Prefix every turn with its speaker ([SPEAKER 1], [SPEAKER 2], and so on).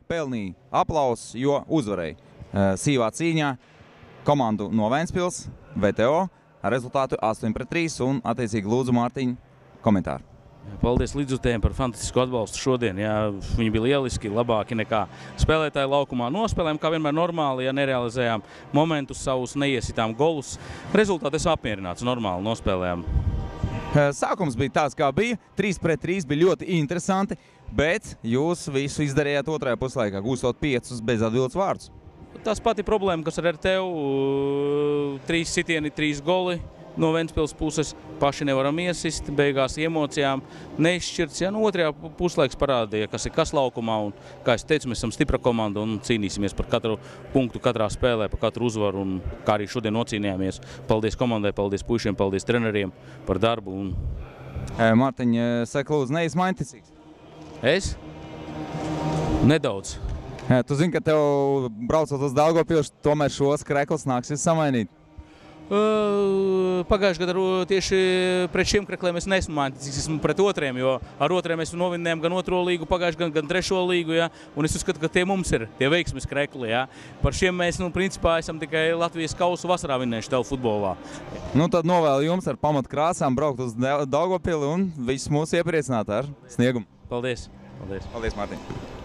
[SPEAKER 1] pelnīja aplausus, jo uzvarēja sīvā cīņā komandu no Ventspils, VTO, ar rezultātu 8-3 un attiecīgi lūdzu Mārtiņu komentāru.
[SPEAKER 2] Paldies līdzjutējiem par fantastisku atbalstu šodien. Jā, viņi bija lieliski, labāki nekā spēlētāji laukumā. Nospēlējām, kā vienmēr normāli, ja nerealizējām momentus savus, neiesitām golus. Rezultāti esmu apmierināts, normāli nospēlējām.
[SPEAKER 1] Sākums bija tāds, kā bija. 3-3 bija ļoti interesanti, bet jūs visu izdarījāt otrajā puslaikā, gūstot 5 bezatbildes vārdus.
[SPEAKER 2] Tas pati problēma, kas ar tev, 3 sitieni, 3 goli. No Ventspils puses paši nevaram iesist, beigās emocijām neizšķirts. Ja, otrajā puslaiks parādīja, kas laukumā, un, kā es teicu, mēs esam stipra komanda un cīnīsimies par katru punktu katrā spēlē, par katru uzvaru, un kā arī šodien nocīnījāmies. Paldies komandai, paldies puišiem, paldies treneriem par darbu.
[SPEAKER 1] Mārtiņ, saka, lūdzu, neesi mainticīgs?
[SPEAKER 2] Es? Nedaudz.
[SPEAKER 1] Tu zini, ka tev braucot uz Daugavpils, tomēr šos krekls nāksies samainīt?
[SPEAKER 2] Pagājušajā gadā tieši pret šiem krekliem es neesmu mainticīgs, esmu pret otriem, jo ar otriem mēs novinnējām gan otro līgu, pagājušajā gan trešo līgu, ja, un es uzskatu, ka tie mums ir tie veiksmes krekli. Ja. Par šiem mēs, principā, esam tikai Latvijas kausu vasarā vinnējuši tev futbolā.
[SPEAKER 1] Nu, tad novēlu jums ar pamatkrāsām braukt uz Daugavpili un visus mūs iepriecināt ar sniegumu.
[SPEAKER 2] Paldies!
[SPEAKER 1] Paldies, Mārtiņ!